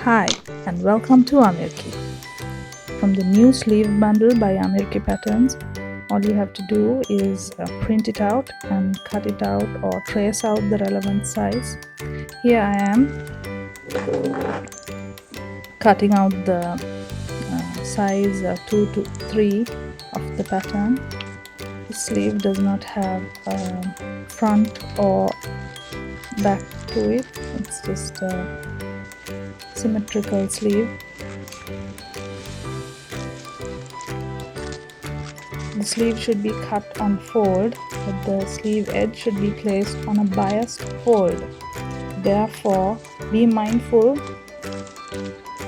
Hi and welcome to Amirki. From the new sleeve bundle by Amirki Patterns, all you have to do is print it out and cut it out or trace out the relevant size. Here I am cutting out the size 2 to 3 of the pattern. The sleeve does not have front or back to it, it's just a symmetrical sleeve. The sleeve should be cut on fold, but the sleeve edge should be placed on a biased fold. Therefore, be mindful,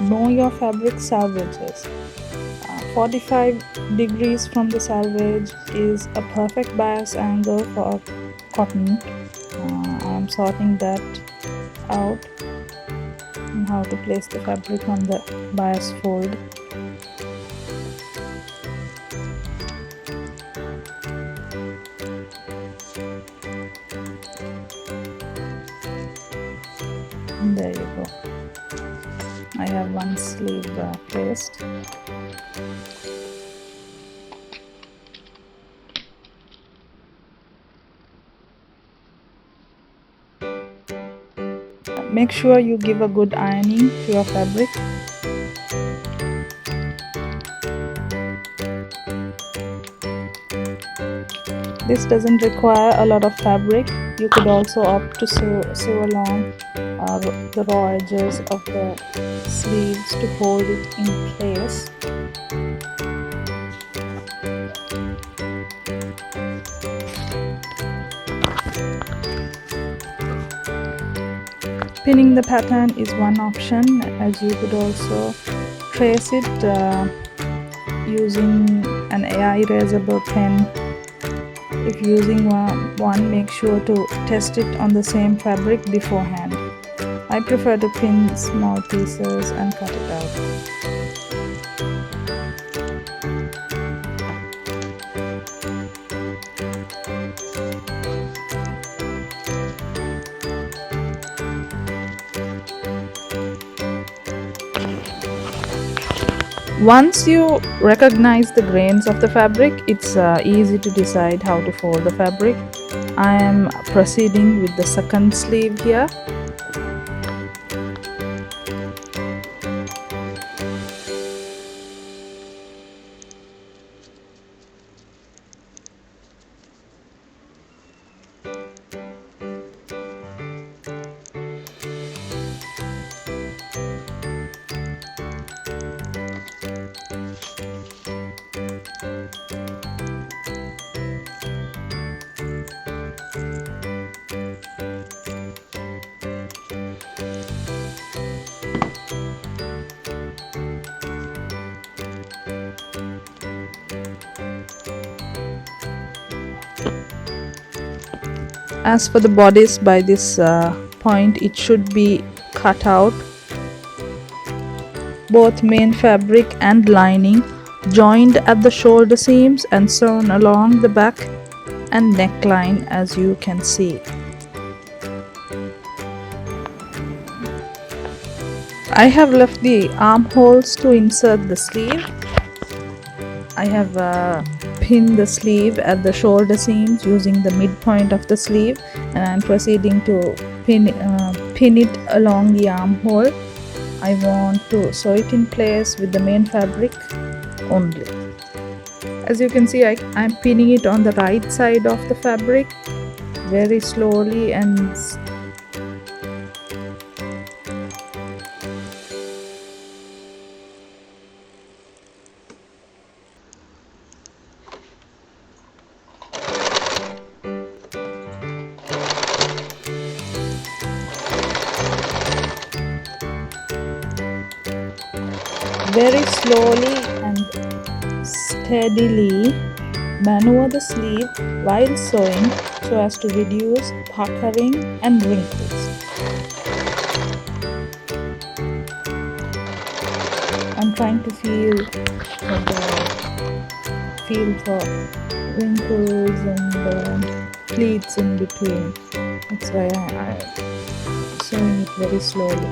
know your fabric salvages. 45 degrees from the salvage is a perfect bias angle for cotton. I am sorting that out and how to place the fabric on the bias fold. And there you go. I have one sleeve placed. Make sure you give a good ironing to your fabric. This doesn't require a lot of fabric. You could also opt to sew along the raw edges of the sleeves to hold it in place. Pinning the pattern is one option, as you could also trace it using an AI erasable pen. If using one, make sure to test it on the same fabric beforehand. I prefer to pin small pieces and cut it out. Once you recognize the grains of the fabric, it's easy to decide how to fold the fabric. I am proceeding with the second sleeve here. As for the bodice, by this point it should be cut out. Both main fabric and lining joined at the shoulder seams and sewn along the back and neckline, as you can see. I have left the armholes to insert the sleeve. I have pinned the sleeve at the shoulder seams using the midpoint of the sleeve, and I am proceeding to pin it along the armhole. I want to sew it in place with the main fabric only. As you can see, I am pinning it on the right side of the fabric very slowly and very slowly and steadily maneuver the sleeve while sewing so as to reduce puckering and wrinkles. I'm trying to feel the feel the wrinkles and the pleats in between. That's why I'm sewing it very slowly.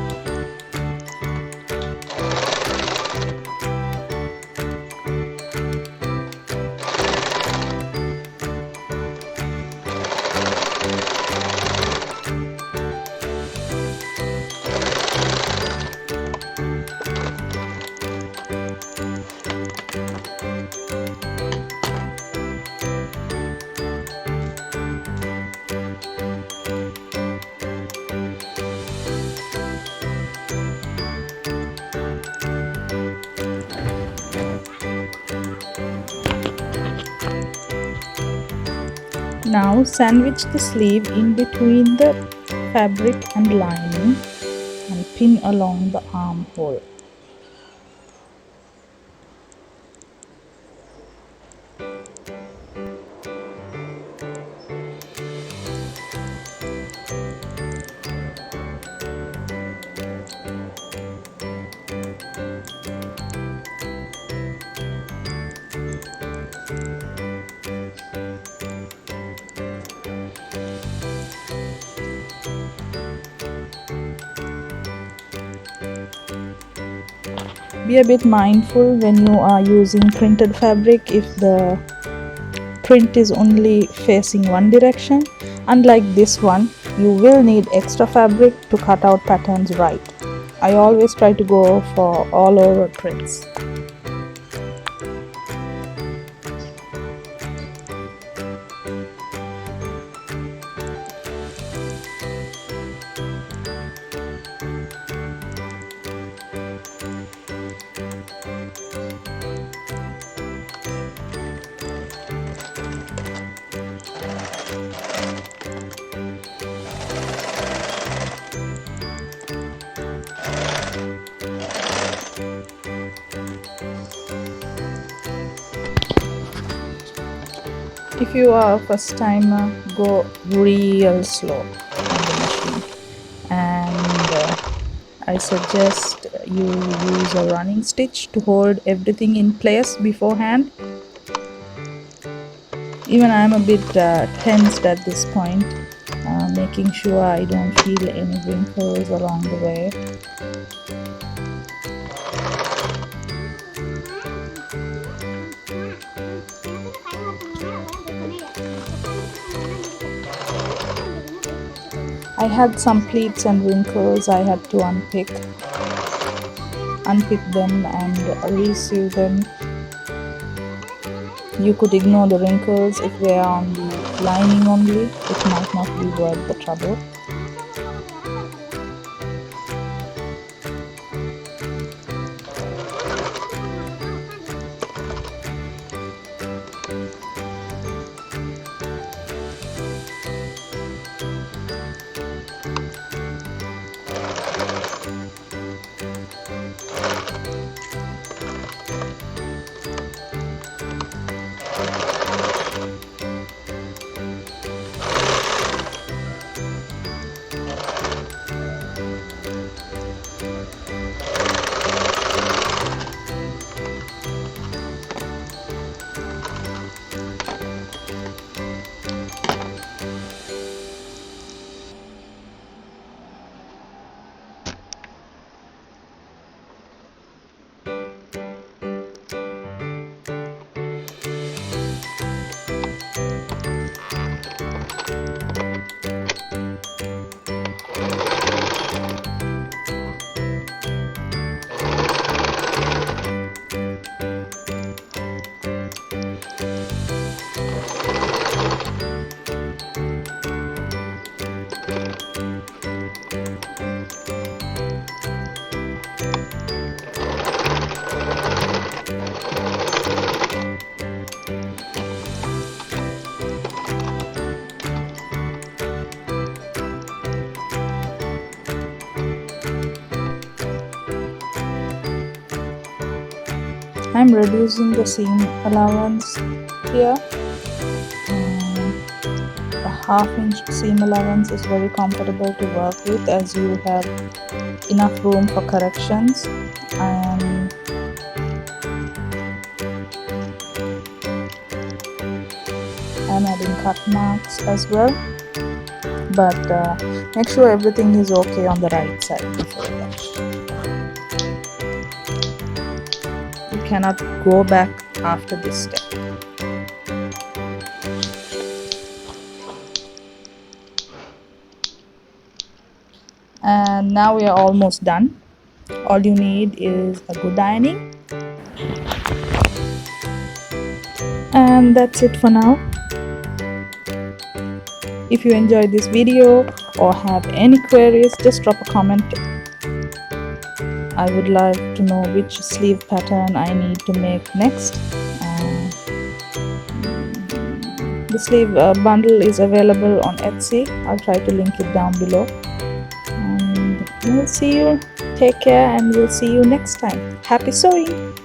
Now sandwich the sleeve in between the fabric and lining and pin along the armhole. Be a bit mindful when you are using printed fabric if the print is only facing one direction. Unlike this one, you will need extra fabric to cut out patterns right. I always try to go for all over prints. If you are a first timer, go real slow on the machine, and I suggest you use a running stitch to hold everything in place beforehand. Even I am a bit tensed at this point, making sure I don't feel any wrinkles along the way. I had some pleats and wrinkles I had to unpick them and re-sew them. You could ignore the wrinkles if they are on the lining only. It might not be worth the trouble. I'm reducing the seam allowance here. A half-inch seam allowance is very comfortable to work with as you have enough room for corrections. I am I'm adding cut marks as well, but make sure everything is okay on the right side before that. You cannot go back after this step. And now we are almost done. All you need is a good ironing, and that's it for now. If you enjoyed this video or have any queries, just drop a comment. I would like to know which sleeve pattern I need to make next. The sleeve bundle is available on Etsy. I'll try to link it down below. And we'll see you. Take care, and we'll see you next time. Happy sewing!